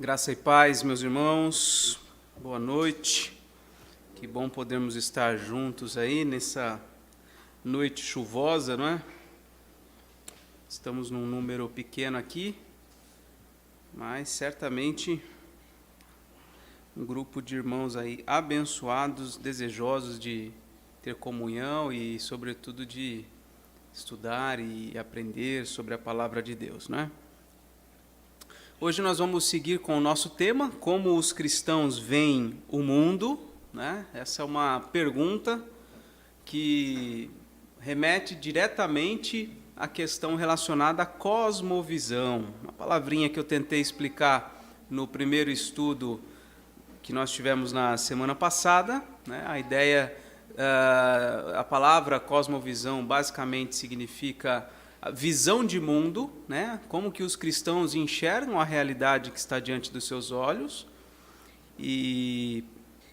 Graça e paz, meus irmãos, boa noite, que bom podermos estar juntos aí nessa noite chuvosa, não é? Estamos num número pequeno aqui, mas certamente um grupo de irmãos aí abençoados, desejosos de ter comunhão e, sobretudo, de estudar e aprender sobre a palavra de Deus, não é? Hoje nós vamos seguir com o nosso tema, como os cristãos veem o mundo, né? Essa é uma pergunta que remete diretamente à questão relacionada à cosmovisão. Uma palavrinha que eu tentei explicar no primeiro estudo que nós tivemos na semana passada, né? A ideia, a palavra cosmovisão basicamente significa a visão de mundo, né? Como que os cristãos enxergam a realidade que está diante dos seus olhos, e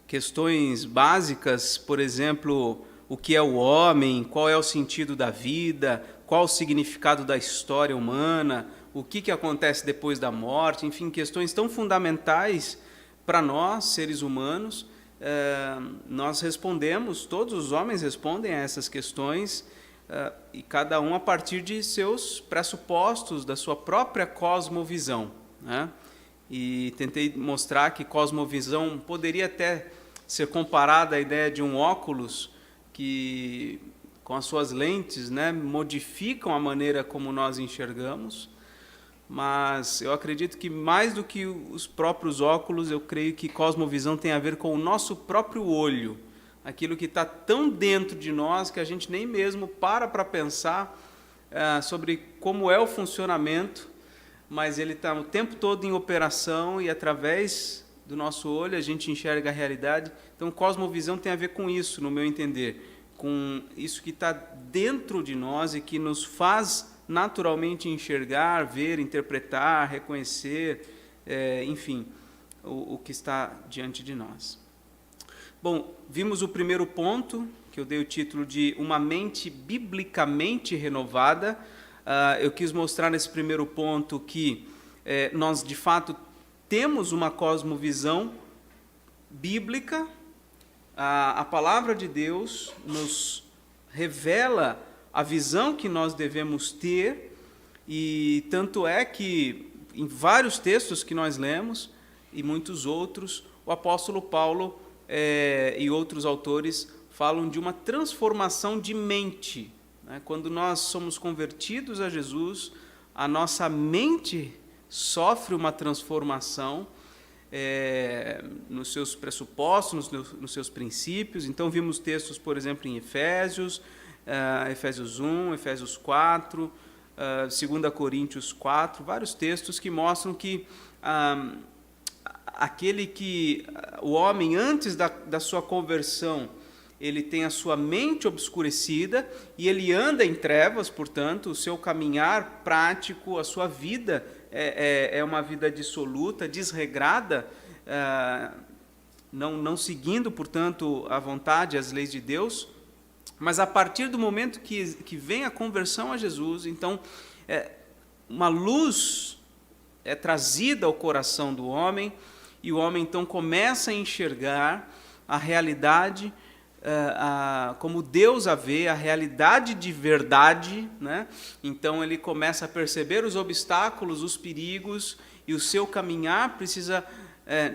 questões básicas, por exemplo, o que é o homem, qual é o sentido da vida, qual o significado da história humana, o que acontece depois da morte, enfim, questões tão fundamentais para nós, seres humanos. Nós respondemos, todos os homens respondem a essas questões, e cada um a partir de seus pressupostos, da sua própria cosmovisão, né? E tentei mostrar que cosmovisão poderia até ser comparada à ideia de um óculos que, com as suas lentes, né, modificam a maneira como nós enxergamos, mas eu acredito que mais do que os próprios óculos, eu creio que cosmovisão tem a ver com o nosso próprio olho, aquilo que está tão dentro de nós que a gente nem mesmo para pensar sobre como é o funcionamento, mas ele está o tempo todo em operação e através do nosso olho a gente enxerga a realidade. Então, cosmovisão tem a ver com isso, no meu entender, com isso que está dentro de nós e que nos faz naturalmente enxergar, ver, interpretar, reconhecer, enfim, o que está diante de nós. Bom, vimos o primeiro ponto, que eu dei o título de Uma Mente Biblicamente Renovada. Eu quis mostrar nesse primeiro ponto que nós, de fato, temos uma cosmovisão bíblica. A palavra de Deus nos revela a visão que nós devemos ter, e tanto é que, em vários textos que nós lemos, e muitos outros, o apóstolo Paulo e outros autores falam de uma transformação de mente, né? Quando nós somos convertidos a Jesus, a nossa mente sofre uma transformação nos seus pressupostos, nos seus princípios. Então vimos textos, por exemplo, em Efésios 1, Efésios 4, 2 Coríntios 4, vários textos que mostram que o homem, antes da sua conversão, ele tem a sua mente obscurecida e ele anda em trevas, portanto, o seu caminhar prático, a sua vida é uma vida dissoluta, desregrada, não seguindo, portanto, a vontade, as leis de Deus. Mas a partir do momento que vem a conversão a Jesus, então, uma luz é trazida ao coração do homem, e o homem então começa a enxergar a realidade como Deus a vê, a realidade de verdade, né? Então ele começa a perceber os obstáculos, os perigos, e o seu caminhar precisa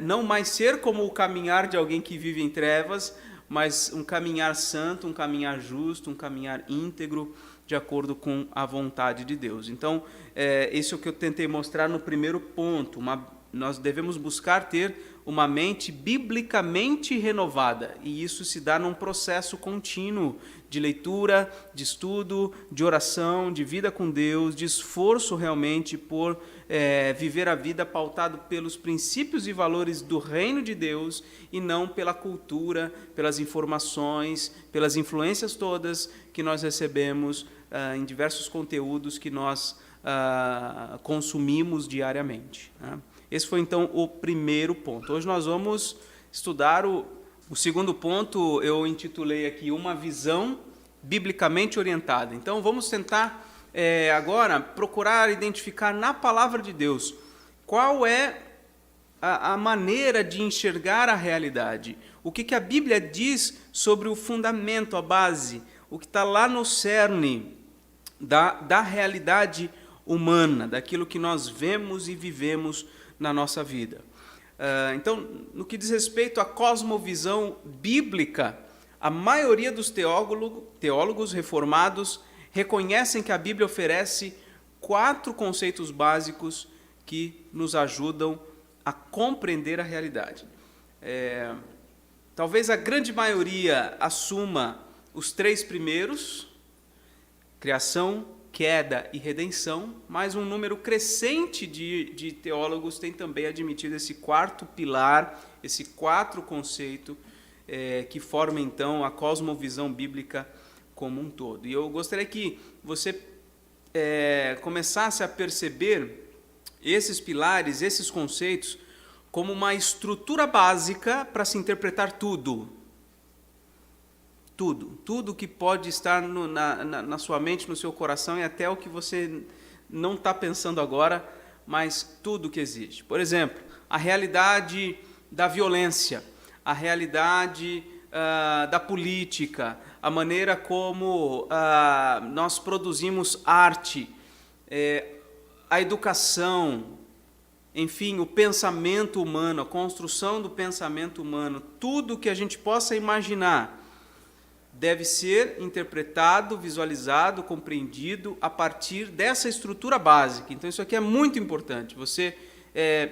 não mais ser como o caminhar de alguém que vive em trevas, mas um caminhar santo, um caminhar justo, um caminhar íntegro, de acordo com a vontade de Deus. Então, esse é o que eu tentei mostrar no primeiro ponto. Nós devemos buscar ter uma mente biblicamente renovada, e isso se dá num processo contínuo de leitura, de estudo, de oração, de vida com Deus, de esforço realmente por viver a vida pautado pelos princípios e valores do reino de Deus, e não pela cultura, pelas informações, pelas influências todas que nós recebemos em diversos conteúdos que nós consumimos diariamente, né? Esse foi, então, o primeiro ponto. Hoje nós vamos estudar o segundo ponto. Eu intitulei aqui Uma Visão Biblicamente Orientada. Então, vamos tentar agora procurar identificar na Palavra de Deus qual é a maneira de enxergar a realidade. O que a Bíblia diz sobre o fundamento, a base, o que está lá no cerne da realidade humana, daquilo que nós vemos e vivemos na nossa vida. Então, no que diz respeito à cosmovisão bíblica, a maioria dos teólogos reformados reconhecem que a Bíblia oferece 4 conceitos básicos que nos ajudam a compreender a realidade. Talvez a grande maioria assuma os 3 primeiros, criação, queda e redenção, mas um número crescente de teólogos tem também admitido esse 4º pilar, esse 4º conceito, que forma então a cosmovisão bíblica como um todo. E eu gostaria que você começasse a perceber esses pilares, esses conceitos, como uma estrutura básica para se interpretar tudo. Tudo que pode estar na sua mente, no seu coração, e até o que você não está pensando agora, mas tudo que existe. Por exemplo, a realidade da violência, a realidade da política, a maneira como nós produzimos arte, a educação, enfim, o pensamento humano, a construção do pensamento humano, tudo que a gente possa imaginar deve ser interpretado, visualizado, compreendido a partir dessa estrutura básica. Então, isso aqui é muito importante, você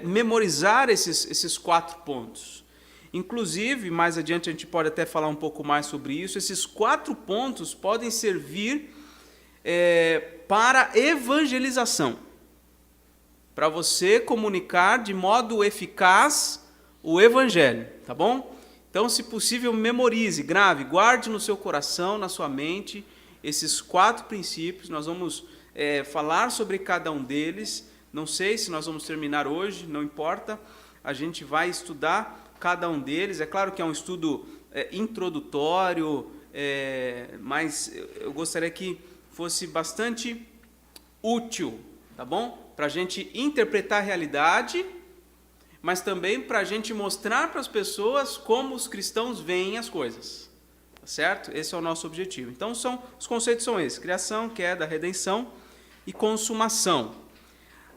memorizar esses 4 pontos. Inclusive, mais adiante a gente pode até falar um pouco mais sobre isso, esses 4 pontos podem servir para evangelização, para você comunicar de modo eficaz o Evangelho, tá bom? Então, se possível, memorize, grave, guarde no seu coração, na sua mente, esses 4 princípios. Nós vamos falar sobre cada um deles. Não sei se nós vamos terminar hoje, não importa. A gente vai estudar cada um deles. É claro que é um estudo introdutório, mas eu gostaria que fosse bastante útil, tá bom? Para a gente interpretar a realidade, mas também para a gente mostrar para as pessoas como os cristãos veem as coisas, tá certo? Esse é o nosso objetivo. Então, os conceitos são esses: criação, queda, redenção e consumação.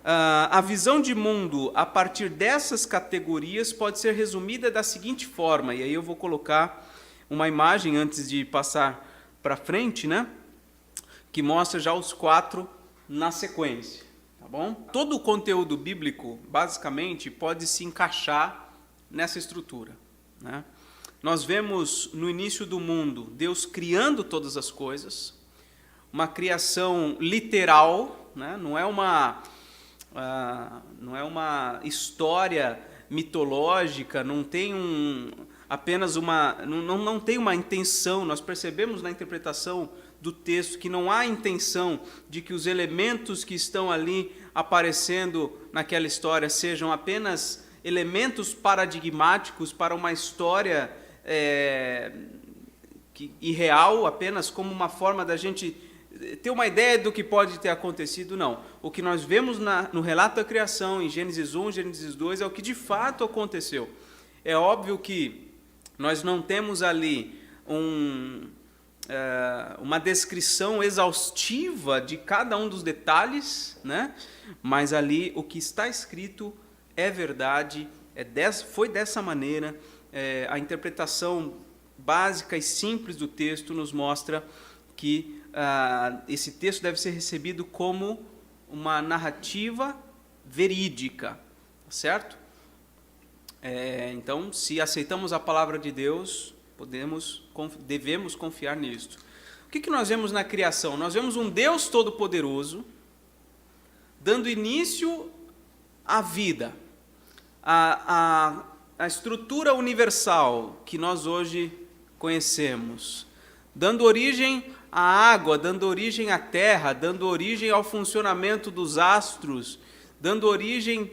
A visão de mundo a partir dessas categorias pode ser resumida da seguinte forma, e aí eu vou colocar uma imagem antes de passar para frente, né? Que mostra já os 4 na sequência. Tá bom? Todo o conteúdo bíblico, basicamente, pode se encaixar nessa estrutura, né? Nós vemos no início do mundo Deus criando todas as coisas, uma criação literal, né? Não é uma história mitológica, não tem não tem uma intenção. Nós percebemos na interpretação do texto que não há intenção de que os elementos que estão ali aparecendo naquela história sejam apenas elementos paradigmáticos para uma história irreal, apenas como uma forma da gente ter uma ideia do que pode ter acontecido. Não. O que nós vemos no relato da criação, em Gênesis 1, Gênesis 2, é o que de fato aconteceu. É óbvio que nós não temos ali uma descrição exaustiva de cada um dos detalhes, né? Mas ali o que está escrito é verdade, foi dessa maneira. A interpretação básica e simples do texto nos mostra que esse texto deve ser recebido como uma narrativa verídica, certo? Então, se aceitamos a palavra de Deus, devemos confiar nisto. O que nós vemos na criação? Nós vemos um Deus Todo-Poderoso dando início à vida, a estrutura universal que nós hoje conhecemos, dando origem à água, dando origem à terra, dando origem ao funcionamento dos astros, dando origem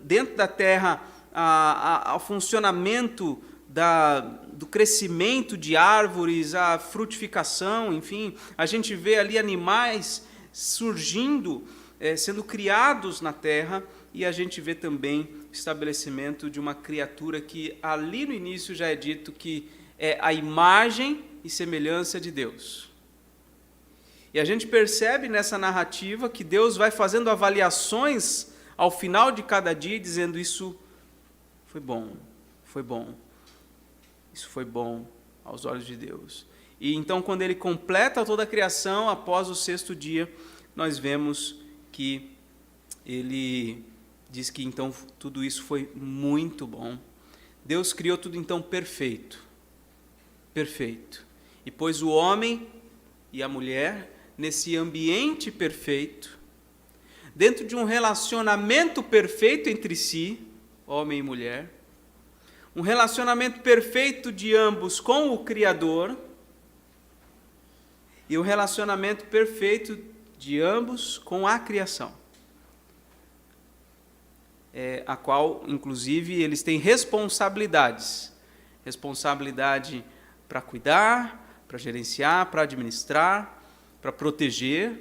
dentro da terra ao funcionamento do crescimento de árvores, a frutificação, enfim, a gente vê ali animais surgindo, sendo criados na terra, e a gente vê também estabelecimento de uma criatura que ali no início já é dito que é a imagem e semelhança de Deus. E a gente percebe nessa narrativa que Deus vai fazendo avaliações ao final de cada dia, dizendo: isso foi bom, isso foi bom aos olhos de Deus. E então, quando ele completa toda a criação, após o 6º dia, nós vemos que ele diz que então tudo isso foi muito bom. Deus criou tudo então perfeito. E pôs o homem e a mulher nesse ambiente perfeito, dentro de um relacionamento perfeito entre si, homem e mulher, um relacionamento perfeito de ambos com o Criador, e um relacionamento perfeito de ambos com a criação, a qual, inclusive, eles têm responsabilidade para cuidar, para gerenciar, para administrar, para proteger.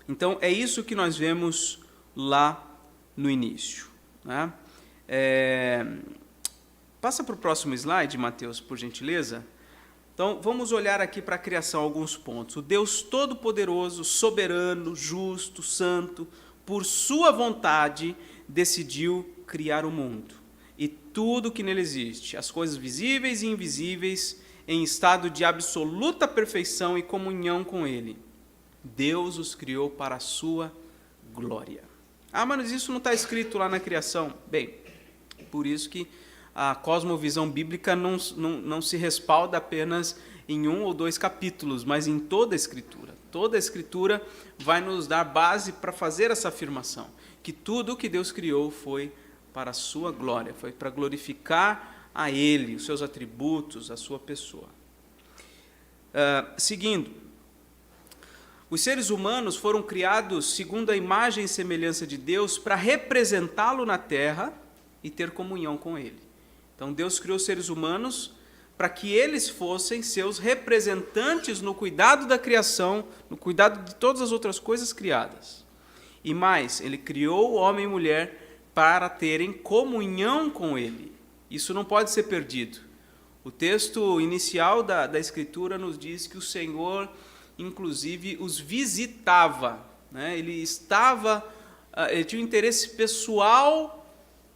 Então, é isso que nós vemos lá no início, né? Passa para o próximo slide, Mateus, por gentileza. Então, vamos olhar aqui para a criação alguns pontos. O Deus Todo-Poderoso, soberano, justo, santo, por sua vontade, decidiu criar o mundo e tudo que nele existe, as coisas visíveis e invisíveis, em estado de absoluta perfeição e comunhão com ele. Deus os criou para a sua glória. Mas isso não está escrito lá na criação. Bem, por isso que a cosmovisão bíblica não se respalda apenas em 1 ou 2 capítulos, mas em toda a Escritura. Toda a Escritura vai nos dar base para fazer essa afirmação, que tudo o que Deus criou foi para a sua glória, foi para glorificar a Ele, os seus atributos, a sua pessoa. Seguindo, os seres humanos foram criados segundo a imagem e semelhança de Deus para representá-lo na terra e ter comunhão com Ele. Então, Deus criou os seres humanos para que eles fossem seus representantes no cuidado da criação, no cuidado de todas as outras coisas criadas. E mais, Ele criou o homem e mulher para terem comunhão com Ele. Isso não pode ser perdido. O texto inicial da Escritura nos diz que o Senhor, inclusive, os visitava, né? Ele tinha um interesse pessoal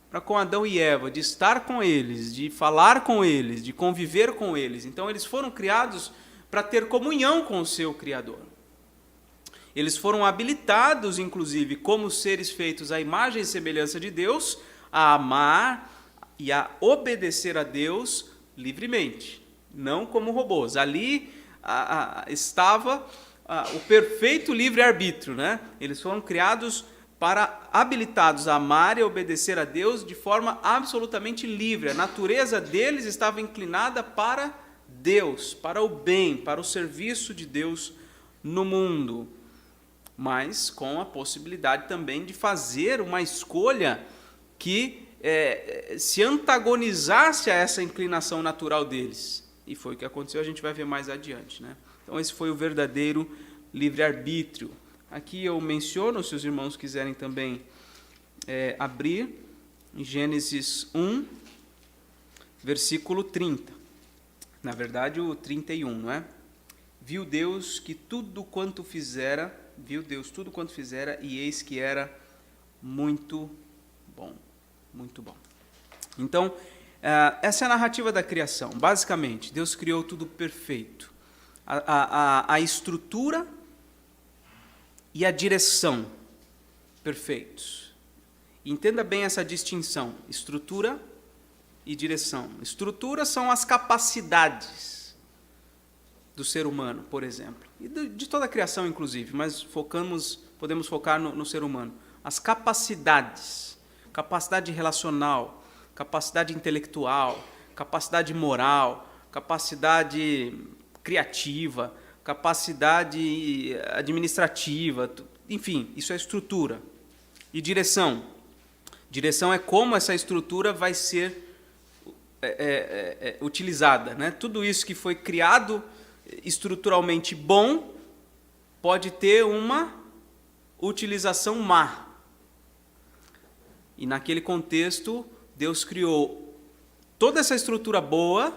para com Adão e Eva, de estar com eles, de falar com eles, de conviver com eles. Então, eles foram criados para ter comunhão com o seu Criador. Eles foram habilitados, inclusive, como seres feitos à imagem e semelhança de Deus, a amar e a obedecer a Deus livremente, não como robôs. Ali estava o perfeito livre-arbítrio, né? Eles foram criados habilitados a amar e a obedecer a Deus de forma absolutamente livre. A natureza deles estava inclinada para Deus, para o bem, para o serviço de Deus no mundo, mas com a possibilidade também de fazer uma escolha que se antagonizasse a essa inclinação natural deles. E foi o que aconteceu, a gente vai ver mais adiante, né? Então, esse foi o verdadeiro livre-arbítrio. Aqui eu menciono, se os irmãos quiserem também abrir, em Gênesis 1, versículo 30. Na verdade, o 31, não é? Viu Deus tudo quanto fizera, e eis que era muito bom. Muito bom. Então, essa é a narrativa da criação. Basicamente, Deus criou tudo perfeito. A estrutura e a direção perfeitos. Entenda bem essa distinção, estrutura e direção. Estrutura são as capacidades do ser humano, por exemplo, e de toda a criação, inclusive, mas podemos focar no ser humano. As capacidades, capacidade relacional, capacidade intelectual, capacidade moral, capacidade criativa, capacidade administrativa, enfim, isso é estrutura. E direção? Direção é como essa estrutura vai ser utilizada, né? Tudo isso que foi criado estruturalmente bom pode ter uma utilização má. E naquele contexto, Deus criou toda essa estrutura boa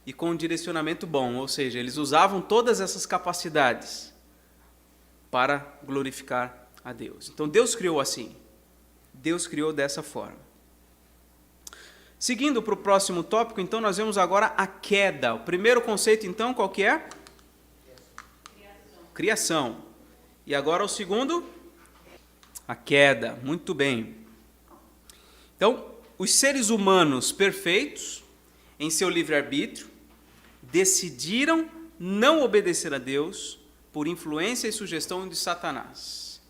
e com um direcionamento bom, ou seja, eles usavam todas essas capacidades para glorificar a Deus. Então Deus criou assim, Deus criou dessa forma. Seguindo para o próximo tópico, então nós vemos agora a queda. O primeiro conceito então qual que é? Criação. E agora o segundo? A queda. Muito bem. Então, os seres humanos perfeitos, em seu livre-arbítrio, decidiram não obedecer a Deus por influência e sugestão de Satanás.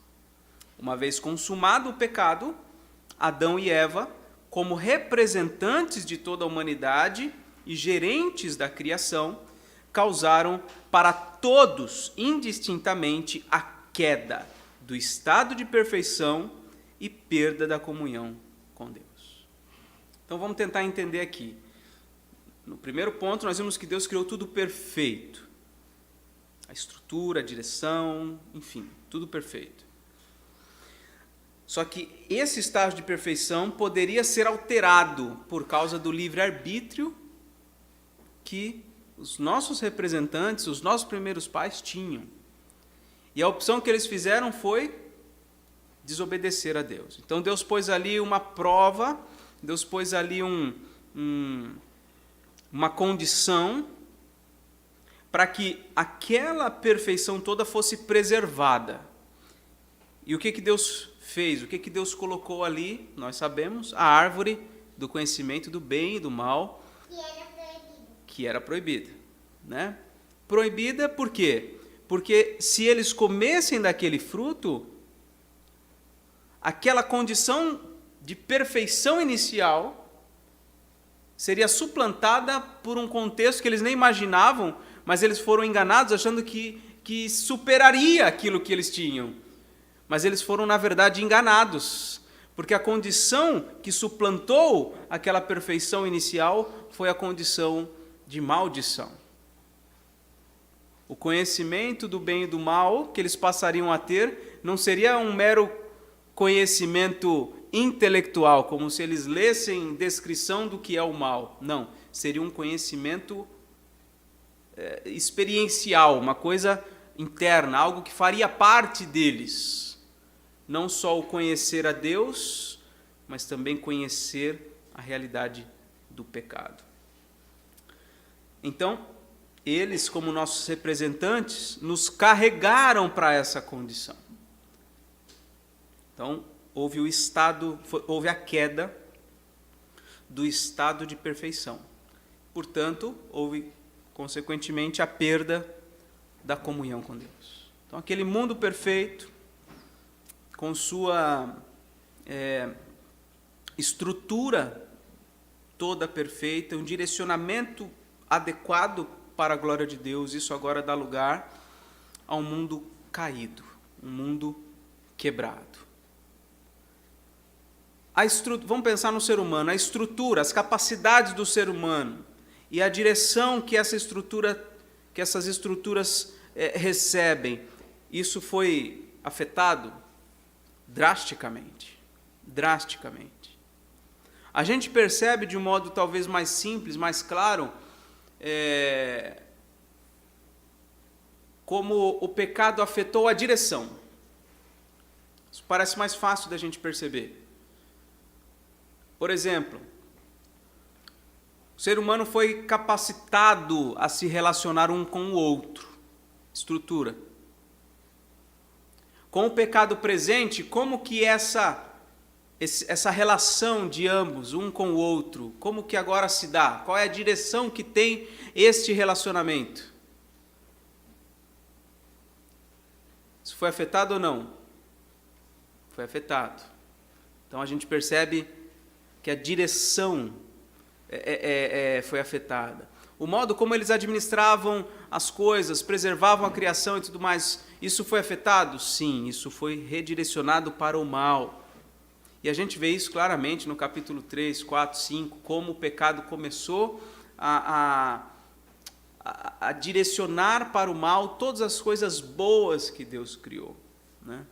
Uma vez consumado o pecado, Adão e Eva, como representantes de toda a humanidade e gerentes da criação, causaram para todos, indistintamente, a queda do estado de perfeição e perda da comunhão com Deus. Então vamos tentar entender aqui. No primeiro ponto, nós vimos que Deus criou tudo perfeito. A estrutura, a direção, enfim, tudo perfeito. Só que esse estágio de perfeição poderia ser alterado por causa do livre-arbítrio que os nossos representantes, os nossos primeiros pais tinham. E a opção que eles fizeram foi desobedecer a Deus. Então Deus pôs ali uma prova, Deus pôs ali uma condição para que aquela perfeição toda fosse preservada. E o que Deus fez? O que Deus colocou ali? Nós sabemos, a árvore do conhecimento do bem e do mal, que era proibida, né? Proibida por quê? Porque se eles comessem daquele fruto, aquela condição de perfeição inicial seria suplantada por um contexto que eles nem imaginavam, mas eles foram enganados achando que superaria aquilo que eles tinham. Mas eles foram, na verdade, enganados, porque a condição que suplantou aquela perfeição inicial foi a condição de maldição. O conhecimento do bem e do mal que eles passariam a ter não seria um mero conhecimento intelectual, como se eles lessem descrição do que é o mal. Não, seria um conhecimento experiencial, uma coisa interna, algo que faria parte deles. Não só o conhecer a Deus, mas também conhecer a realidade do pecado. Então, eles, como nossos representantes, nos carregaram para essa condição. Então, houve a queda do estado de perfeição. Portanto, houve, consequentemente, a perda da comunhão com Deus. Então, aquele mundo perfeito, com sua estrutura toda perfeita, um direcionamento adequado para a glória de Deus, isso agora dá lugar a um mundo caído, um mundo quebrado. Vamos pensar no ser humano, a estrutura, as capacidades do ser humano e a direção que essas estruturas recebem, isso foi afetado drasticamente. A gente percebe de um modo talvez mais simples, mais claro, como o pecado afetou a direção. Isso parece mais fácil da gente perceber. Por exemplo, o ser humano foi capacitado a se relacionar um com o outro. Estrutura. Com o pecado presente, como que essa relação de ambos, um com o outro, como que agora se dá? Qual é a direção que tem este relacionamento? Isso foi afetado ou não? Foi afetado. Então a gente percebe que a direção foi afetada. O modo como eles administravam as coisas, preservavam a criação e tudo mais, isso foi afetado? Sim, isso foi redirecionado para o mal. E a gente vê isso claramente no capítulo 3, 4, 5, como o pecado começou a direcionar para o mal todas as coisas boas que Deus criou, né?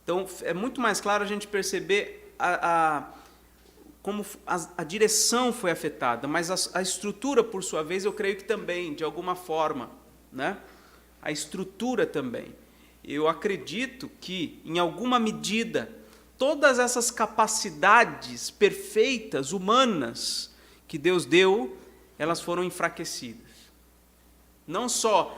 Então, é muito mais claro a gente perceber como a direção foi afetada, mas a estrutura, por sua vez, eu creio que também, de alguma forma, né? A estrutura também. Eu acredito que, em alguma medida, todas essas capacidades perfeitas, humanas, que Deus deu, elas foram enfraquecidas. Não só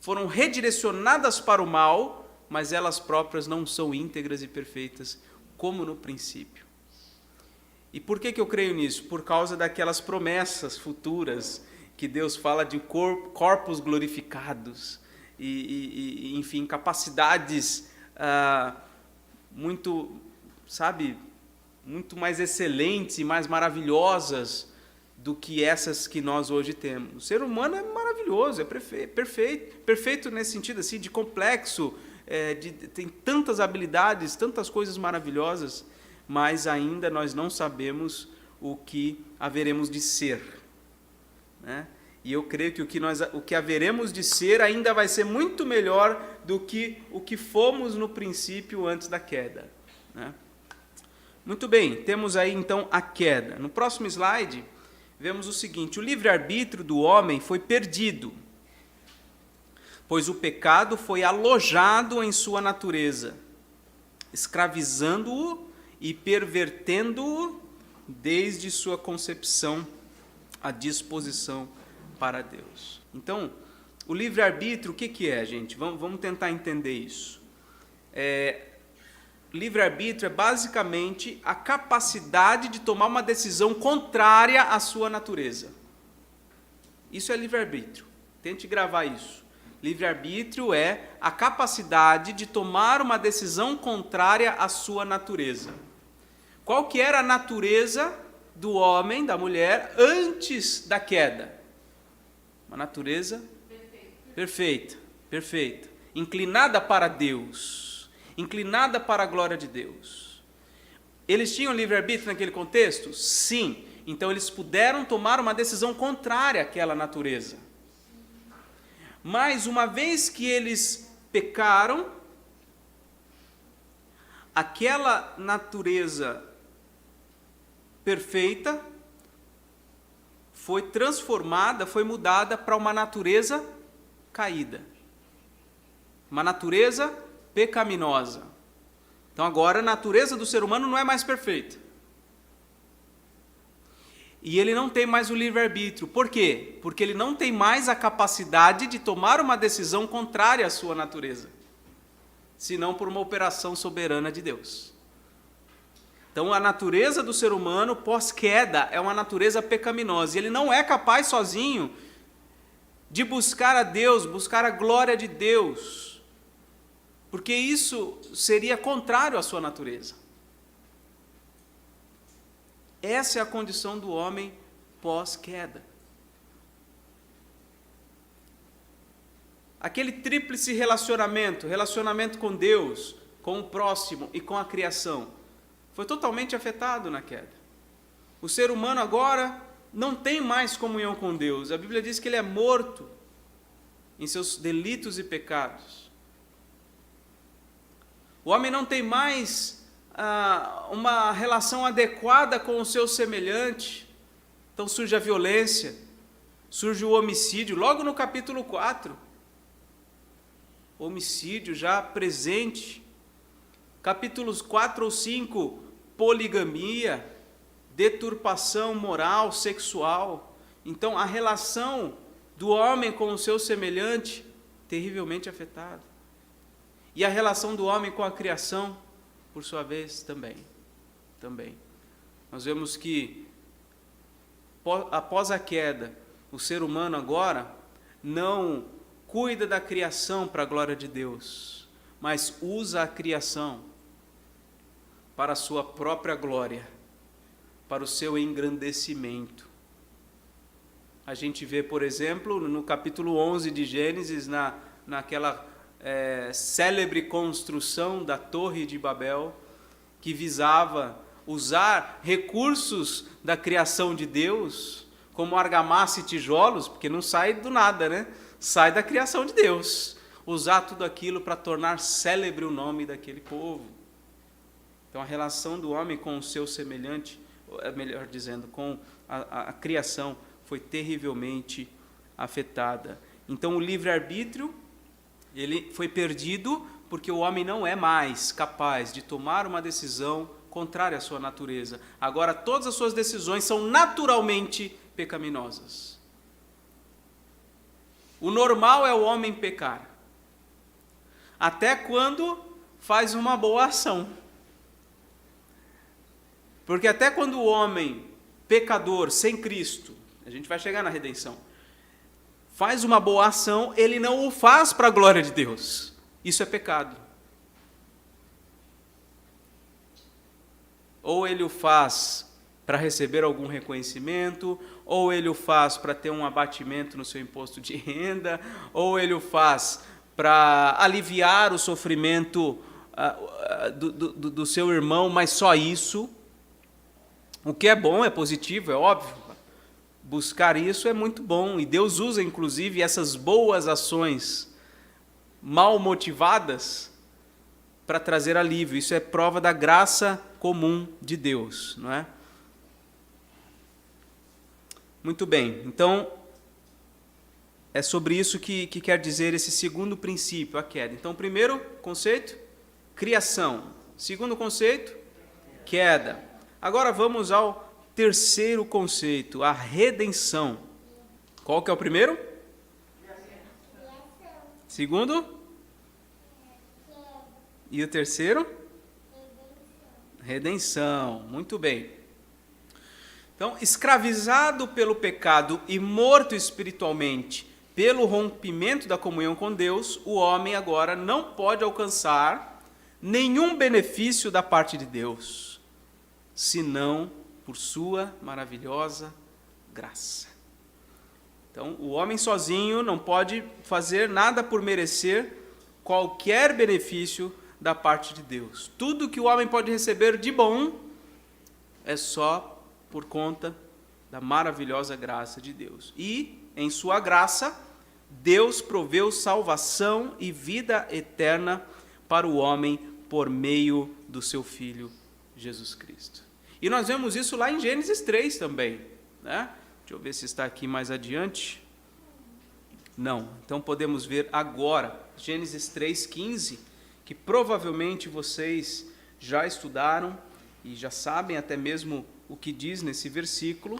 foram redirecionadas para o mal, mas elas próprias não são íntegras e perfeitas, como no princípio. E por que eu creio nisso? Por causa daquelas promessas futuras que Deus fala de corpos glorificados e enfim, capacidades muito mais excelentes e mais maravilhosas do que essas que nós hoje temos. O ser humano é maravilhoso, é perfeito nesse sentido assim, de complexo, tem tantas habilidades, tantas coisas maravilhosas, mas ainda nós não sabemos o que haveremos de ser, né? E eu creio que o que haveremos de ser ainda vai ser muito melhor do que o que fomos no princípio antes da queda, né? Muito bem, temos aí então a queda. No próximo slide, vemos o seguinte: o livre-arbítrio do homem foi perdido, pois o pecado foi alojado em sua natureza, escravizando-o e pervertendo-o desde sua concepção à disposição para Deus. Então, o livre-arbítrio, o que é, gente? Vamos tentar entender isso. Livre-arbítrio é basicamente a capacidade de tomar uma decisão contrária à sua natureza. Isso é livre-arbítrio. Tente gravar isso. Livre-arbítrio é a capacidade de tomar uma decisão contrária à sua natureza. Qual que era a natureza do homem, da mulher, antes da queda? Uma natureza perfeita, inclinada para Deus, inclinada para a glória de Deus. Eles tinham livre-arbítrio naquele contexto? Sim. Então eles puderam tomar uma decisão contrária àquela natureza. Mas uma vez que eles pecaram, aquela natureza perfeita foi transformada, foi mudada para uma natureza caída, uma natureza pecaminosa. Então agora a natureza do ser humano não é mais perfeita. E ele não tem mais o livre-arbítrio. Por quê? Porque ele não tem mais a capacidade de tomar uma decisão contrária à sua natureza, senão por uma operação soberana de Deus. Então a natureza do ser humano pós-queda é uma natureza pecaminosa. E ele não é capaz sozinho de buscar a Deus, buscar a glória de Deus, porque isso seria contrário à sua natureza. Essa é a condição do homem pós-queda. Aquele tríplice relacionamento com Deus, com o próximo e com a criação, foi totalmente afetado na queda. O ser humano agora não tem mais comunhão com Deus. A Bíblia diz que ele é morto em seus delitos e pecados. O homem não tem mais uma relação adequada com o seu semelhante. Então surge a violência, surge o homicídio, logo no capítulo 4. Homicídio já presente. Capítulos 4 ou 5, poligamia, deturpação moral, sexual. Então a relação do homem com o seu semelhante, terrivelmente afetada. E a relação do homem com a criação, por sua vez, também. Nós vemos que, após a queda, o ser humano agora não cuida da criação para a glória de Deus, mas usa a criação para a sua própria glória, para o seu engrandecimento. A gente vê, por exemplo, no capítulo 11 de Gênesis, naquela célebre construção da Torre de Babel, que visava usar recursos da criação de Deus, como argamassa e tijolos, porque não sai do nada, né? Sai da criação de Deus. Usar tudo aquilo para tornar célebre o nome daquele povo. Então, a relação do homem com o seu semelhante, melhor dizendo, com a criação, foi terrivelmente afetada. Então, o livre-arbítrio, ele foi perdido porque o homem não é mais capaz de tomar uma decisão contrária à sua natureza. Agora, todas as suas decisões são naturalmente pecaminosas. O normal é o homem pecar, até quando faz uma boa ação. Porque até quando o homem pecador, sem Cristo, a gente vai chegar na redenção, faz uma boa ação, ele não o faz para a glória de Deus. Isso é pecado. Ou ele o faz para receber algum reconhecimento, ou ele o faz para ter um abatimento no seu imposto de renda, ou ele o faz para aliviar o sofrimento do seu irmão, mas só isso. O que é bom, é positivo, é óbvio. Buscar isso é muito bom, e Deus usa, inclusive, essas boas ações mal motivadas para trazer alívio. Isso é prova da graça comum de Deus, não é? Muito bem, então, é sobre isso que quer dizer esse segundo princípio, a queda. Então, primeiro conceito, criação. Segundo conceito, queda. Agora vamos ao terceiro conceito, a redenção. Qual que é o primeiro? Segundo? E o terceiro? Redenção. Muito bem. Então, escravizado pelo pecado e morto espiritualmente pelo rompimento da comunhão com Deus, o homem agora não pode alcançar nenhum benefício da parte de Deus, senão por sua maravilhosa graça. Então, o homem sozinho não pode fazer nada por merecer qualquer benefício da parte de Deus. Tudo que o homem pode receber de bom é só por conta da maravilhosa graça de Deus. E, em sua graça, Deus proveu salvação e vida eterna para o homem por meio do seu Filho Jesus Cristo. E nós vemos isso lá em Gênesis 3 também, né? Deixa eu ver se está aqui mais adiante. Não, então podemos ver agora, Gênesis 3,15, que provavelmente vocês já estudaram e já sabem até mesmo o que diz nesse versículo.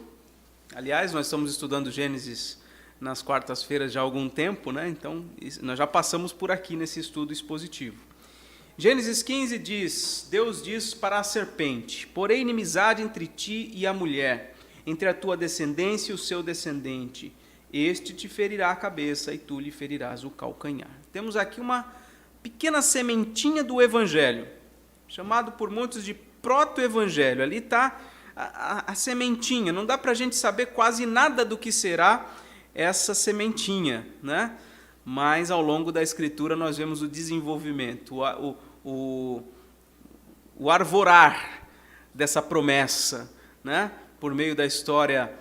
Aliás, nós estamos estudando Gênesis nas quartas-feiras já há algum tempo, né? Então, nós já passamos por aqui nesse estudo expositivo. Gênesis 15 diz, Deus diz para a serpente: porém inimizade entre ti e a mulher, entre a tua descendência e o seu descendente. Este te ferirá a cabeça e tu lhe ferirás o calcanhar. Temos aqui uma pequena sementinha do Evangelho, chamado por muitos de proto-evangelho. Ali está a sementinha. Não dá para a gente saber quase nada do que será essa sementinha, né? Mas ao longo da Escritura nós vemos o desenvolvimento, o arvorar dessa promessa, né? Por meio da história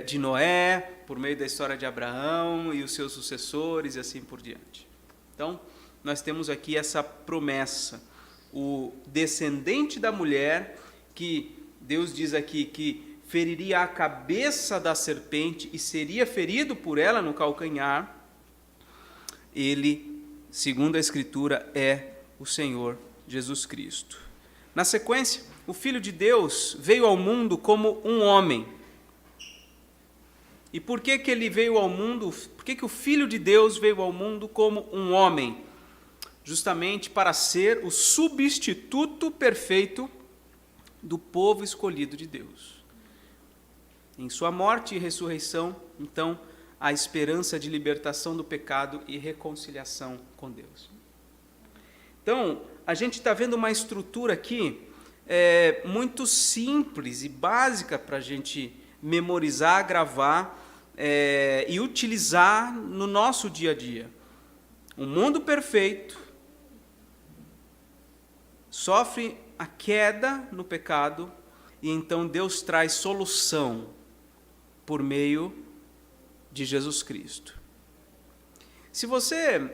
de Noé, por meio da história de Abraão e os seus sucessores e assim por diante. Então, nós temos aqui essa promessa, o descendente da mulher, que Deus diz aqui que feriria a cabeça da serpente e seria ferido por ela no calcanhar. Ele, segundo a Escritura, é o Senhor Jesus Cristo. Na sequência, o Filho de Deus veio ao mundo como um homem. E por que ele veio ao mundo? Por que o Filho de Deus veio ao mundo como um homem? Justamente para ser o substituto perfeito do povo escolhido de Deus. Em sua morte e ressurreição, então, a esperança de libertação do pecado e reconciliação com Deus. Então, a gente está vendo uma estrutura aqui muito simples e básica para a gente memorizar, gravar e utilizar no nosso dia a dia. Um mundo perfeito sofre a queda no pecado e então Deus traz solução por meio de Jesus Cristo. Se você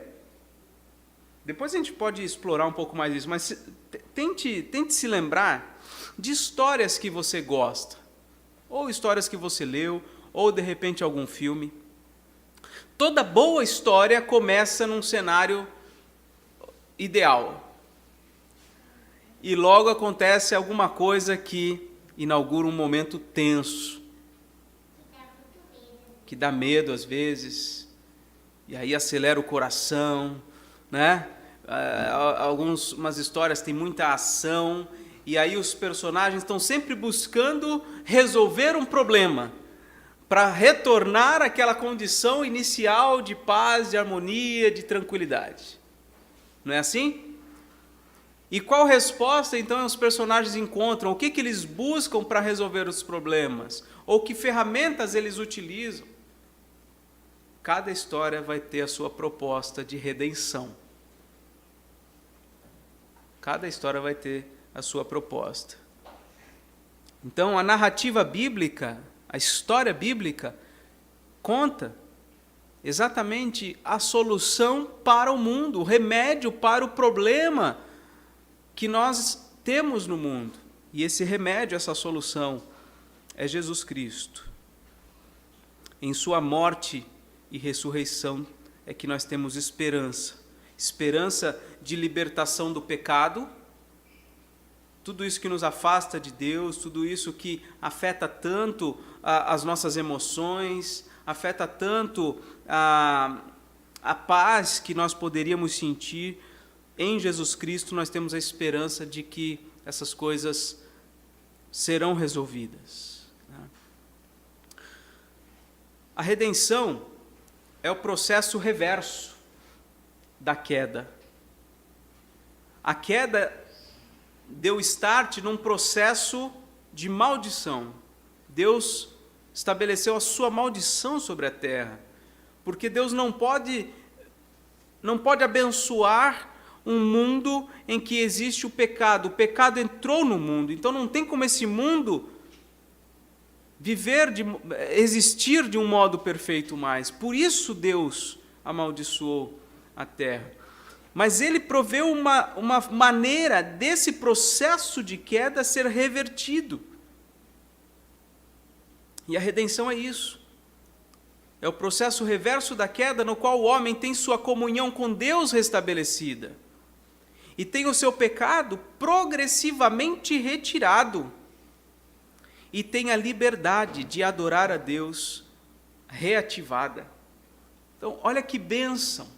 Depois a gente pode explorar um pouco mais isso, mas tente se lembrar de histórias que você gosta, ou histórias que você leu, ou de repente algum filme. Toda boa história começa num cenário ideal. E logo acontece alguma coisa que inaugura um momento tenso, que dá medo às vezes, e aí acelera o coração, né? Algumas histórias têm muita ação, e aí os personagens estão sempre buscando resolver um problema, para retornar àquela condição inicial de paz, de harmonia, de tranquilidade. Não é assim? E qual resposta, então, os personagens encontram? O que eles buscam para resolver os problemas? Ou que ferramentas eles utilizam? Cada história vai ter a sua proposta de redenção. Cada história vai ter a sua proposta. Então, a narrativa bíblica, a história bíblica, conta exatamente a solução para o mundo, o remédio para o problema que nós temos no mundo. E esse remédio, essa solução, é Jesus Cristo. Em sua morte e ressurreição é que nós temos esperança. Esperança de libertação do pecado, tudo isso que nos afasta de Deus, tudo isso que afeta tanto as nossas emoções, afeta tanto a paz que nós poderíamos sentir. Em Jesus Cristo nós temos a esperança de que essas coisas serão resolvidas. A redenção é o processo reverso da queda. A queda deu start num processo de maldição. Deus estabeleceu a sua maldição sobre a terra, porque Deus não pode abençoar um mundo em que existe o pecado. O pecado entrou no mundo, então não tem como esse mundo existir de um modo perfeito mais. Por isso Deus amaldiçoou a terra. Mas ele proveu uma maneira desse processo de queda ser revertido. E a redenção é isso. É o processo reverso da queda, no qual o homem tem sua comunhão com Deus restabelecida. E tem o seu pecado progressivamente retirado. E tem a liberdade de adorar a Deus reativada. Então, olha que bênção.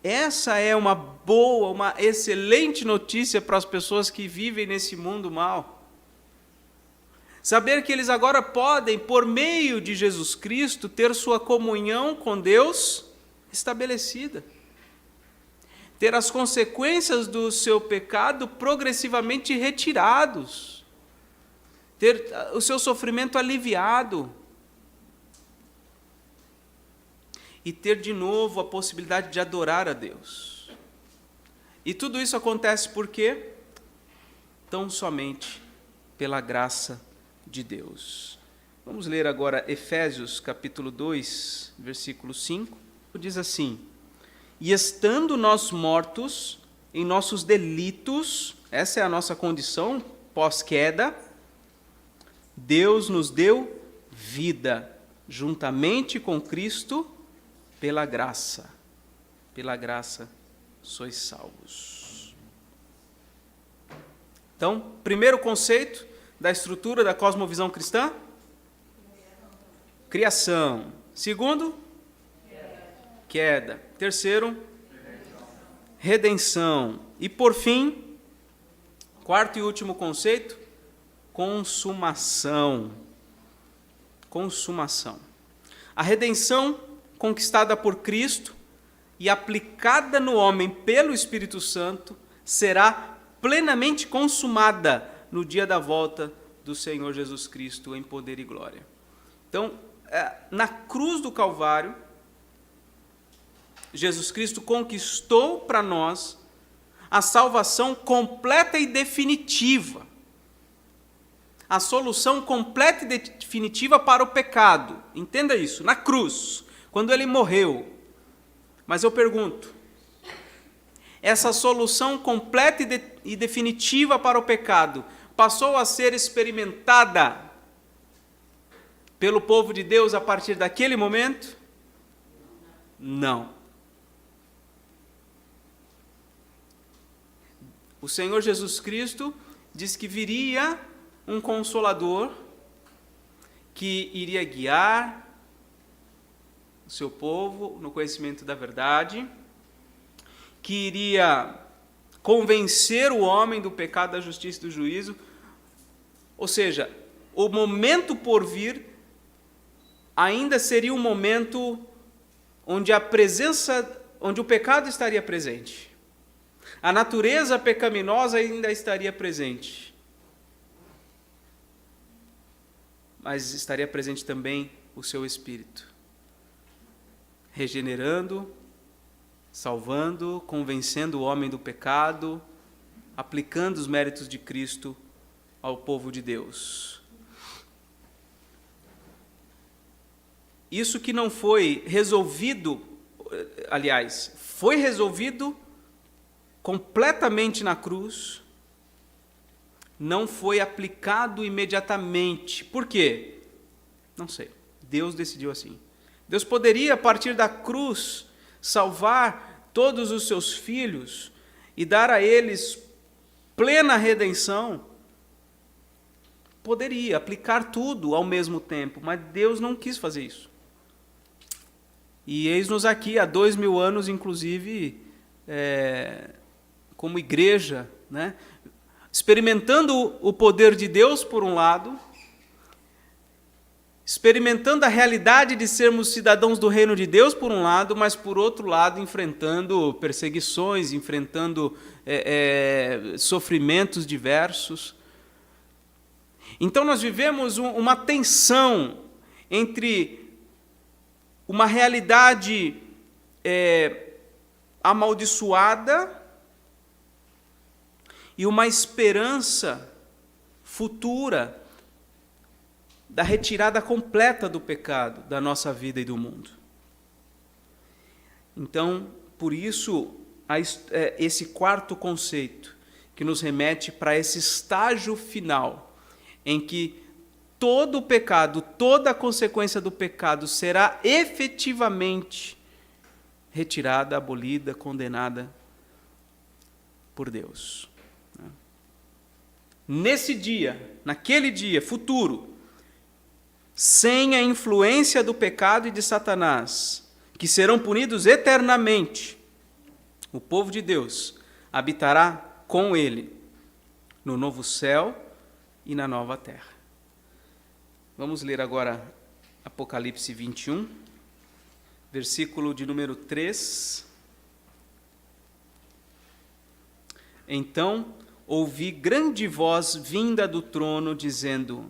Essa é uma boa, uma excelente notícia para as pessoas que vivem nesse mundo mal. Saber que eles agora podem, por meio de Jesus Cristo, ter sua comunhão com Deus estabelecida. Ter as consequências do seu pecado progressivamente retirados. Ter o seu sofrimento aliviado. E ter de novo a possibilidade de adorar a Deus. E tudo isso acontece por quê? Tão somente pela graça de Deus. Vamos ler agora Efésios capítulo 2, versículo 5. Diz assim: e estando nós mortos em nossos delitos, essa é a nossa condição pós-queda, Deus nos deu vida juntamente com Cristo. Pela graça sois salvos. Então, primeiro conceito da estrutura da cosmovisão cristã? Criação. Segundo? Queda. Terceiro? Redenção. E por fim, quarto e último conceito? Consumação. Consumação. A redenção conquistada por Cristo e aplicada no homem pelo Espírito Santo, será plenamente consumada no dia da volta do Senhor Jesus Cristo em poder e glória. Então, na cruz do Calvário, Jesus Cristo conquistou para nós a salvação completa e definitiva. A solução completa e definitiva para o pecado. Entenda isso, na cruz. Quando ele morreu, Mas eu pergunto, essa solução completa e definitiva para o pecado passou a ser experimentada pelo povo de Deus a partir daquele momento? Não. O Senhor Jesus Cristo diz que viria um Consolador que iria guiar o seu povo no conhecimento da verdade, que iria convencer o homem do pecado, da justiça e do juízo. Ou seja, o momento por vir ainda seria um momento onde onde o pecado estaria presente. A natureza pecaminosa ainda estaria presente. Mas estaria presente também o seu Espírito, regenerando, salvando, convencendo o homem do pecado, aplicando os méritos de Cristo ao povo de Deus. Isso que não foi resolvido, aliás, foi resolvido completamente na cruz, não foi aplicado imediatamente. Por quê? Não sei. Deus decidiu assim. Deus poderia, a partir da cruz, salvar todos os seus filhos e dar a eles plena redenção. Poderia aplicar tudo ao mesmo tempo, mas Deus não quis fazer isso. E eis-nos aqui há 2000 anos, inclusive, como igreja, né? Experimentando o poder de Deus, por um lado, experimentando a realidade de sermos cidadãos do reino de Deus, por um lado, mas, por outro lado, enfrentando perseguições, enfrentando sofrimentos diversos. Então, nós vivemos uma tensão entre uma realidade amaldiçoada e uma esperança futura da retirada completa do pecado da nossa vida e do mundo. Então, por isso, esse quarto conceito que nos remete para esse estágio final, em que todo o pecado, toda a consequência do pecado será efetivamente retirada, abolida, condenada por Deus. Nesse dia, naquele dia futuro, sem a influência do pecado e de Satanás, que serão punidos eternamente, o povo de Deus habitará com ele no novo céu e na nova terra. Vamos ler agora Apocalipse 21, versículo de número 3. Então ouvi grande voz vinda do trono, dizendo: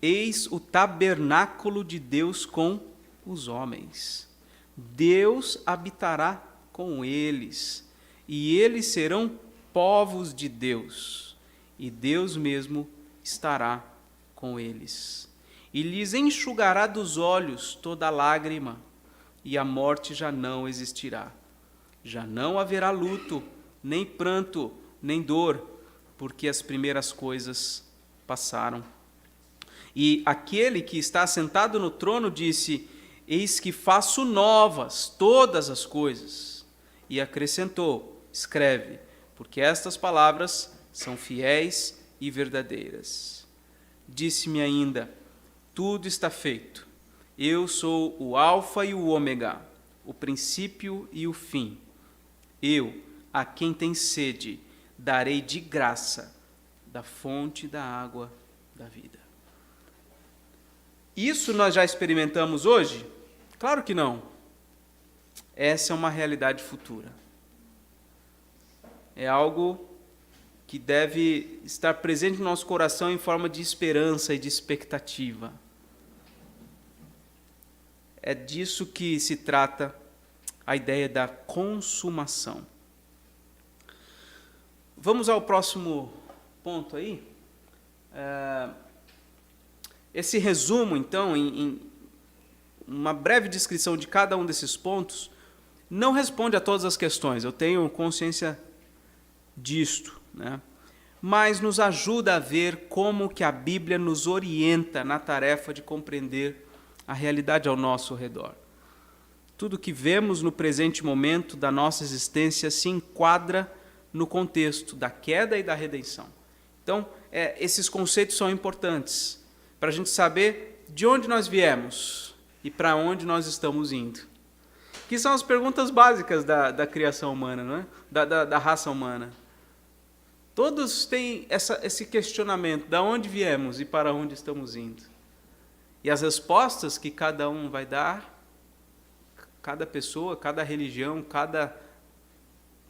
Eis o tabernáculo de Deus com os homens. Deus habitará com eles, e eles serão povos de Deus, e Deus mesmo estará com eles. E lhes enxugará dos olhos toda lágrima, e a morte já não existirá. Já não haverá luto, nem pranto, nem dor, porque as primeiras coisas passaram. E aquele que está sentado no trono disse: Eis que faço novas todas as coisas. E acrescentou: Escreve, porque estas palavras são fiéis e verdadeiras. Disse-me ainda: Tudo está feito. Eu sou o Alfa e o Ômega, o princípio e o fim. Eu, a quem tem sede, darei de graça da fonte da água da vida. Isso nós já experimentamos hoje? Claro que não. Essa é uma realidade futura. É algo que deve estar presente no nosso coração em forma de esperança e de expectativa. É disso que se trata a ideia da consumação. Vamos ao próximo ponto aí. Esse resumo, então, em uma breve descrição de cada um desses pontos, não responde a todas as questões, eu tenho consciência disto, né? Mas nos ajuda a ver como que a Bíblia nos orienta na tarefa de compreender a realidade ao nosso redor. Tudo que vemos no presente momento da nossa existência se enquadra no contexto da queda e da redenção. Então, esses conceitos são importantes para a gente saber de onde nós viemos e para onde nós estamos indo. Que são as perguntas básicas da criação humana, não é? Da raça humana. Todos têm esse questionamento, de onde viemos e para onde estamos indo. E as respostas que cada um vai dar, cada pessoa, cada religião, cada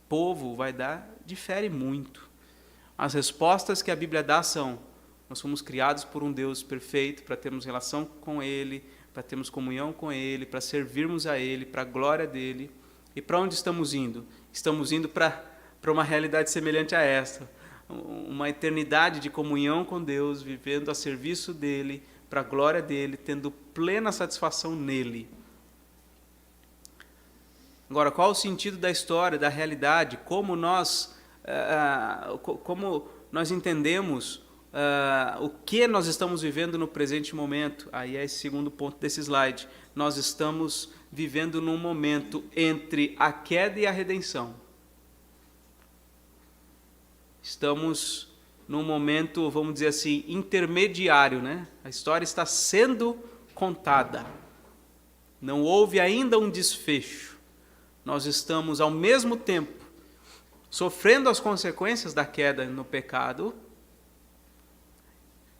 povo vai dar, difere muito. As respostas que a Bíblia dá são: nós fomos criados por um Deus perfeito para termos relação com Ele, para termos comunhão com Ele, para servirmos a Ele, para a glória dEle. E para onde estamos indo? Estamos indo para uma realidade semelhante a esta, uma eternidade de comunhão com Deus, vivendo a serviço dEle, para a glória dEle, tendo plena satisfação nele. Agora, qual o sentido da história, da realidade? Como nós entendemos o que nós estamos vivendo no presente momento? Aí é esse segundo ponto desse slide. Nós estamos vivendo num momento entre a queda e a redenção. Estamos num momento, vamos dizer assim, intermediário, né? A história está sendo contada. Não houve ainda um desfecho. Nós estamos, ao mesmo tempo, sofrendo as consequências da queda no pecado,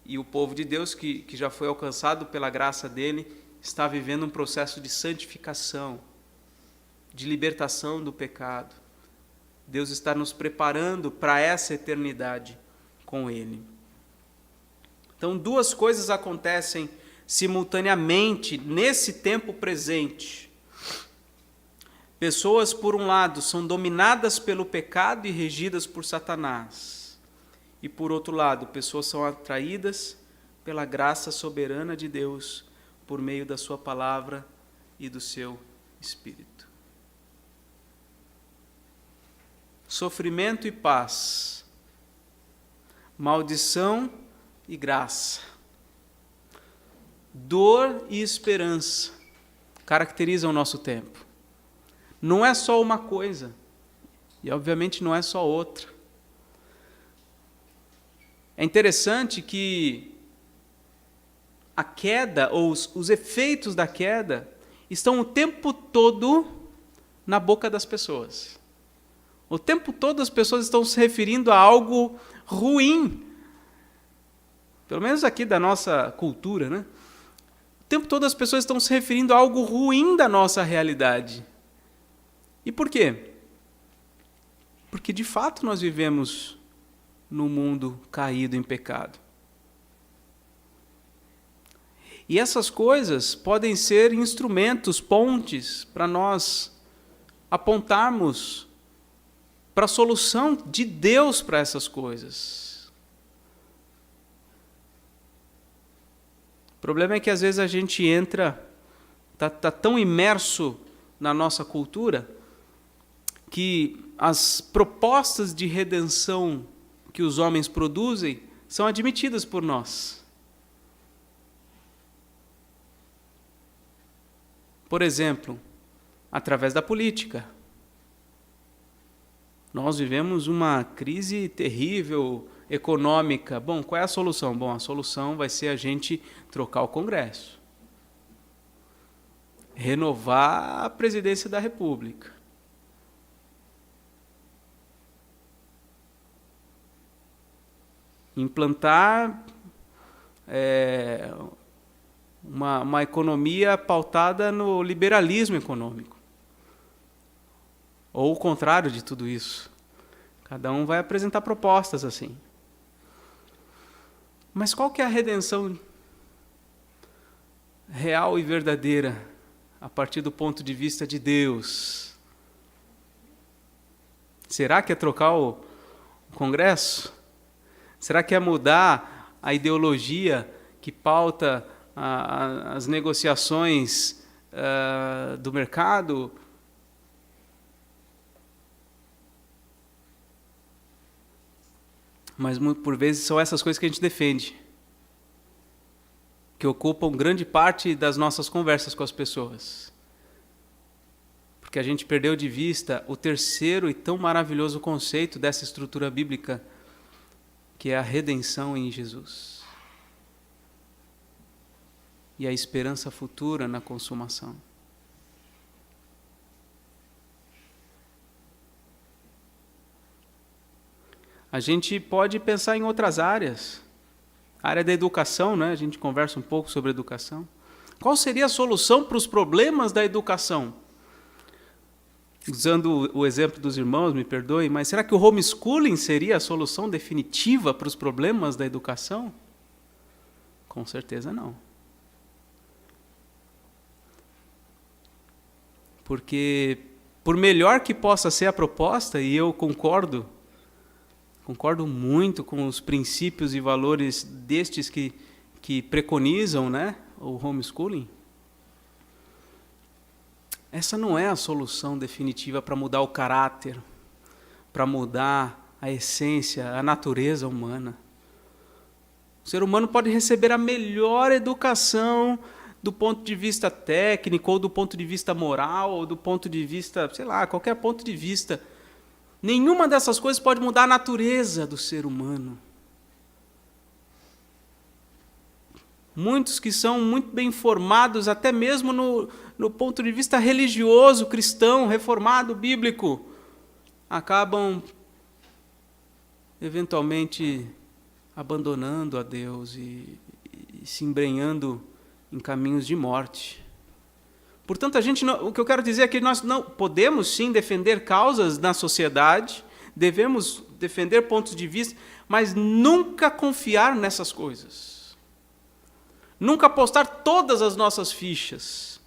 e o povo de Deus, que já foi alcançado pela graça dele, está vivendo um processo de santificação, de libertação do pecado. Deus está nos preparando para essa eternidade com Ele. Então, duas coisas acontecem simultaneamente nesse tempo presente. Pessoas, por um lado, são dominadas pelo pecado e regidas por Satanás. E, por outro lado, pessoas são atraídas pela graça soberana de Deus por meio da sua palavra e do seu Espírito. Sofrimento e paz, maldição e graça, dor e esperança caracterizam o nosso tempo. Não é só uma coisa, e obviamente não é só outra. É interessante que a queda, ou os efeitos da queda, estão o tempo todo na boca das pessoas. O tempo todo as pessoas estão se referindo a algo ruim. Pelo menos aqui da nossa cultura, né? O tempo todo as pessoas estão se referindo a algo ruim da nossa realidade. E por quê? Porque de fato nós vivemos num mundo caído em pecado. E essas coisas podem ser instrumentos, pontes, para nós apontarmos para a solução de Deus para essas coisas. O problema é que às vezes a gente está tão imerso na nossa cultura, que as propostas de redenção que os homens produzem são admitidas por nós. Por exemplo, através da política. Nós vivemos uma crise terrível econômica. Bom, qual é a solução? Bom, a solução vai ser a gente trocar o Congresso. Renovar a presidência da República. Implantar uma economia pautada no liberalismo econômico. Ou o contrário de tudo isso. Cada um vai apresentar propostas assim. Mas qual que é a redenção real e verdadeira a partir do ponto de vista de Deus? Será que é trocar o Congresso? Será que é mudar a ideologia que pauta as negociações do mercado? Mas por vezes são essas coisas que a gente defende, que ocupam grande parte das nossas conversas com as pessoas. Porque a gente perdeu de vista o terceiro e tão maravilhoso conceito dessa estrutura bíblica, que é a redenção em Jesus. E a esperança futura na consumação. A gente pode pensar em outras áreas. A área da educação, né? A gente conversa um pouco sobre educação. Qual seria a solução para os problemas da educação? Usando o exemplo dos irmãos, me perdoem, mas será que o homeschooling seria a solução definitiva para os problemas da educação? Com certeza não. Porque, por melhor que possa ser a proposta, e eu concordo muito com os princípios e valores destes que preconizam, né, o homeschooling, essa não é a solução definitiva para mudar o caráter, para mudar a essência, a natureza humana. O ser humano pode receber a melhor educação do ponto de vista técnico, ou do ponto de vista moral, ou do ponto de vista, sei lá, qualquer ponto de vista. Nenhuma dessas coisas pode mudar a natureza do ser humano. Muitos que são muito bem formados, até mesmo no ponto de vista religioso, cristão, reformado, bíblico, acabam, eventualmente, abandonando a Deus e se embrenhando em caminhos de morte. Portanto, o que eu quero dizer é que nós não podemos sim defender causas na sociedade, devemos defender pontos de vista, mas nunca confiar nessas coisas. Nunca apostar todas as nossas fichas.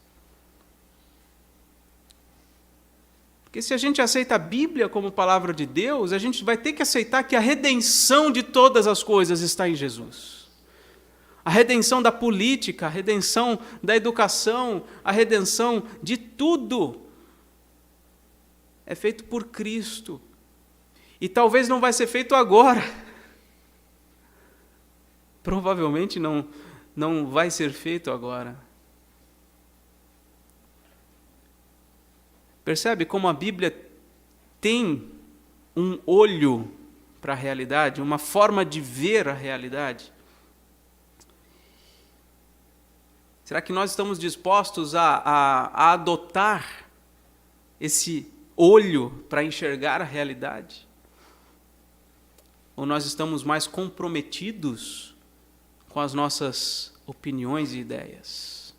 Porque se a gente aceita a Bíblia como palavra de Deus, a gente vai ter que aceitar que a redenção de todas as coisas está em Jesus. A redenção da política, a redenção da educação, a redenção de tudo é feito por Cristo. E talvez não vai ser feito agora. Provavelmente não vai ser feito agora. Percebe como a Bíblia tem um olho para a realidade, uma forma de ver a realidade? Será que nós estamos dispostos a adotar esse olho para enxergar a realidade? Ou nós estamos mais comprometidos com as nossas opiniões e ideias?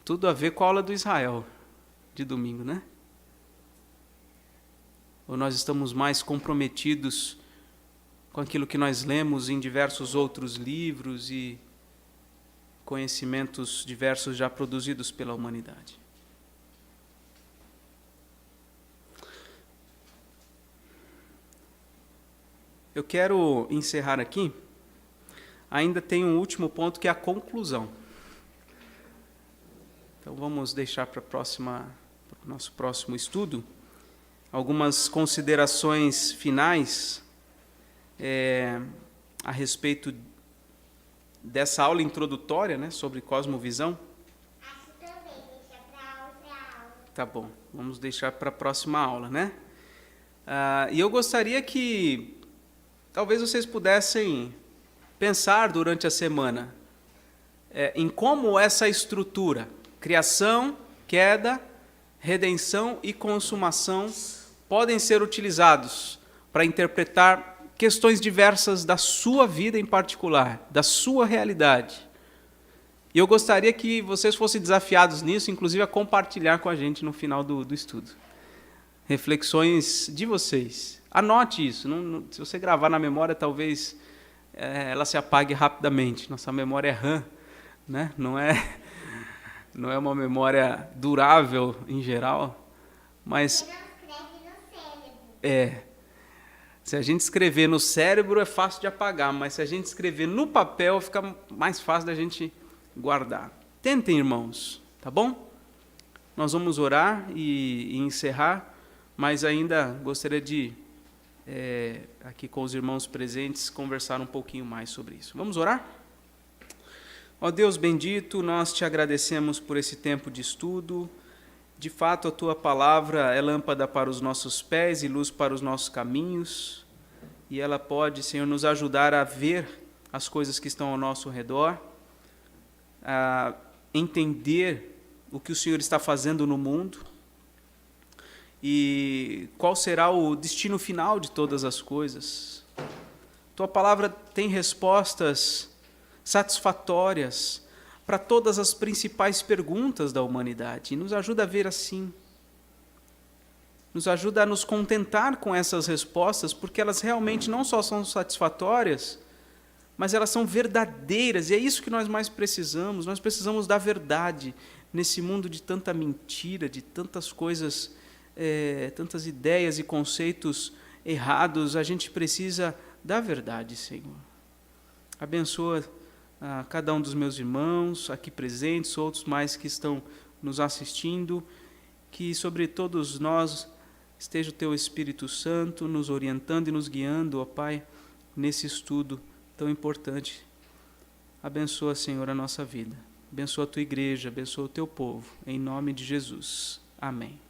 Tudo a ver com a aula do Israel de domingo, né? Ou nós estamos mais comprometidos com aquilo que nós lemos em diversos outros livros e conhecimentos diversos já produzidos pela humanidade? Eu quero encerrar aqui. Ainda tem um último ponto, que é a conclusão. Então vamos deixar para o nosso próximo estudo algumas considerações finais a respeito dessa aula introdutória, né, sobre cosmovisão. Acho também, deixa para outra aula. Tá bom, vamos deixar para a próxima aula, né? E eu gostaria que talvez vocês pudessem pensar durante a semana em como essa estrutura, criação, queda, redenção e consumação, podem ser utilizados para interpretar questões diversas da sua vida em particular, da sua realidade. E eu gostaria que vocês fossem desafiados nisso, inclusive a compartilhar com a gente no final do estudo. Reflexões de vocês. Anote isso. Se você gravar na memória, talvez ela se apague rapidamente. Nossa memória é RAM, né? Não é uma memória durável em geral, mas Você não escreve no cérebro. Se a gente escrever no cérebro é fácil de apagar, mas se a gente escrever no papel fica mais fácil da gente guardar. Tentem, irmãos, tá bom? Nós vamos orar e encerrar, mas ainda gostaria de aqui com os irmãos presentes, conversar um pouquinho mais sobre isso. Vamos orar? Ó Deus bendito, nós te agradecemos por esse tempo de estudo. De fato, a tua palavra é lâmpada para os nossos pés e luz para os nossos caminhos, e ela pode, Senhor, nos ajudar a ver as coisas que estão ao nosso redor, a entender o que o Senhor está fazendo no mundo e qual será o destino final de todas as coisas. Tua palavra tem respostas satisfatórias para todas as principais perguntas da humanidade, e nos ajuda a ver assim. Nos ajuda a nos contentar com essas respostas, porque elas realmente não só são satisfatórias, mas elas são verdadeiras, e é isso que nós mais precisamos. Nós precisamos da verdade nesse mundo de tanta mentira, de tantas coisas, tantas ideias e conceitos errados. A gente precisa da verdade, Senhor. Abençoa a cada um dos meus irmãos aqui presentes, outros mais que estão nos assistindo, que sobre todos nós esteja o Teu Espírito Santo nos orientando e nos guiando, ó Pai, nesse estudo tão importante. Abençoa, Senhor, a nossa vida. Abençoa a Tua igreja, abençoa o Teu povo. Em nome de Jesus. Amém.